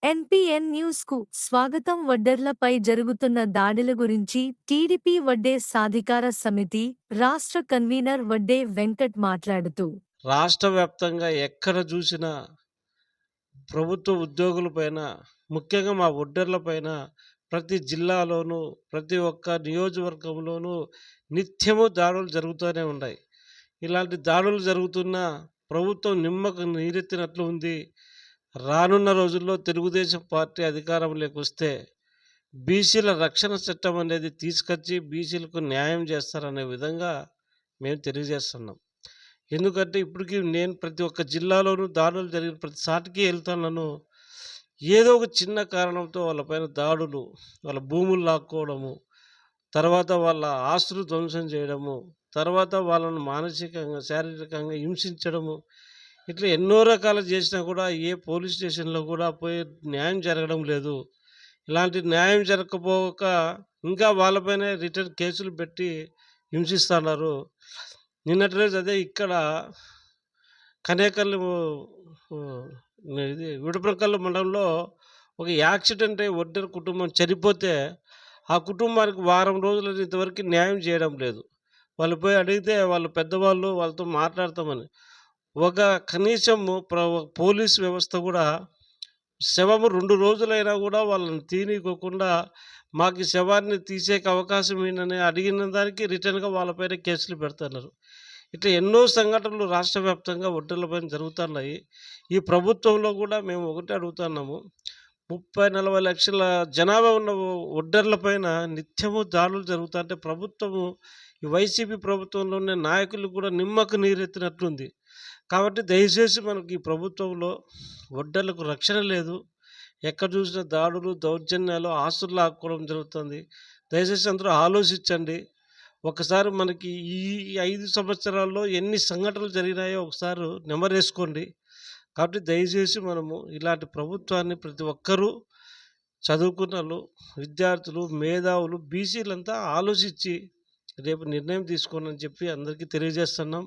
NPN news కు స్వాగతం. వడ్డెర్లపై జరుగుతున్న దాడుల గురించి టీడీపీ వడ్డే సాధికార సమితి రాష్ట్ర కన్వీనర్ వడ్డే వెంకట్ మాట్లాడుతూ, రాష్ట్ర వ్యాప్తంగా ఎక్కడ చూసినా ప్రభుత్వ ఉద్యోగులపైన, ముఖ్యంగా మా ఒడ్డర్లపైన ప్రతి జిల్లాలోనూ, ప్రతి ఒక్క నియోజకవర్గంలోనూ నిత్యము దాడులు జరుగుతూనే ఉన్నాయి. ఇలాంటి దాడులు జరుగుతున్నా ప్రభుత్వం నిమ్మకు నీరెత్తినట్లు ఉంది. రానున్న రోజుల్లో తెలుగుదేశం పార్టీ అధికారంలోకి వస్తే బీసీల రక్షణ చట్టం అనేది తీసుకొచ్చి బీసీలకు న్యాయం చేస్తారనే విధంగా మేము తెలియజేస్తున్నాం. ఎందుకంటే ఇప్పటికీ నేను ప్రతి ఒక్క జిల్లాలోనూ దాడులు జరిగిన ప్రతి సాటికి వెళ్తున్నాను. ఏదో ఒక చిన్న కారణంతో వాళ్ళపైన దాడులు, వాళ్ళ భూములు లాక్కోవడము, తర్వాత వాళ్ళ ఆస్తులు ధ్వంసం చేయడము, తర్వాత వాళ్ళను మానసికంగా, శారీరకంగా హింసించడము, ఇట్లా ఎన్నో రకాలు చేసినా కూడా ఏ పోలీస్ స్టేషన్లో కూడా పోయి న్యాయం జరగడం లేదు. ఇలాంటి న్యాయం జరగకపోక ఇంకా వాళ్ళపైనే రిటర్న్ కేసులు పెట్టి హింసిస్తున్నారు. నిన్నటి రోజు అదే ఇక్కడ కనేకల్లు ఇది విడుప్రకల్లు మండలంలో ఒక యాక్సిడెంట్ అయ్యి ఒడ్డెర కుటుంబం చనిపోతే ఆ కుటుంబానికి వారం రోజులు ఇంతవరకు న్యాయం చేయడం లేదు. వాళ్ళు పోయి అడిగితే వాళ్ళు పెద్దవాళ్ళు వాళ్ళతో మాట్లాడతామని ఒక కనీసం పోలీస్ వ్యవస్థ కూడా శవము 2 రోజులైనా కూడా వాళ్ళని తీనికోకుండా మాకు ఈ శవాన్ని తీసేకి అవకాశం ఏంటని అడిగిన దానికి రిటర్న్గా వాళ్ళపైన కేసులు పెడుతున్నారు. ఇట్లా ఎన్నో సంఘటనలు రాష్ట్ర వ్యాప్తంగా ఒడ్డర్లపైన జరుగుతున్నాయి. ఈ ప్రభుత్వంలో కూడా మేము ఒకటే అడుగుతున్నాము. 30-40 లక్షల జనాభా ఉన్న ఒడ్డర్లపైన నిత్యము దాడులు జరుగుతుంటే ప్రభుత్వము, ఈ వైసీపీ ప్రభుత్వంలోనే నాయకులు కూడా నిమ్మకు నీరెత్తినట్లుంది. కాబట్టి దయచేసి మనకి ఈ ప్రభుత్వంలో ఒడ్డర్లకు రక్షణ లేదు. ఎక్కడ చూసినా దాడులు, దౌర్జన్యాలు, ఆస్తులు లాక్కోవడం జరుగుతుంది. దయచేసి అందరూ ఆలోచించండి. ఒకసారి మనకి ఈ 5 సంవత్సరాల్లో ఎన్ని సంఘటనలు జరిగినాయో ఒకసారి నెమరేసుకోండి. కాబట్టి దయచేసి మనము ఇలాంటి ప్రభుత్వాన్ని ప్రతి ఒక్కరూ చదువుకున్నోళ్ళు, విద్యార్థులు, మేధావులు, బీసీలంతా ఆలోచించి రేపు నిర్ణయం తీసుకోండి అని చెప్పి అందరికీ తెలియజేస్తున్నాం.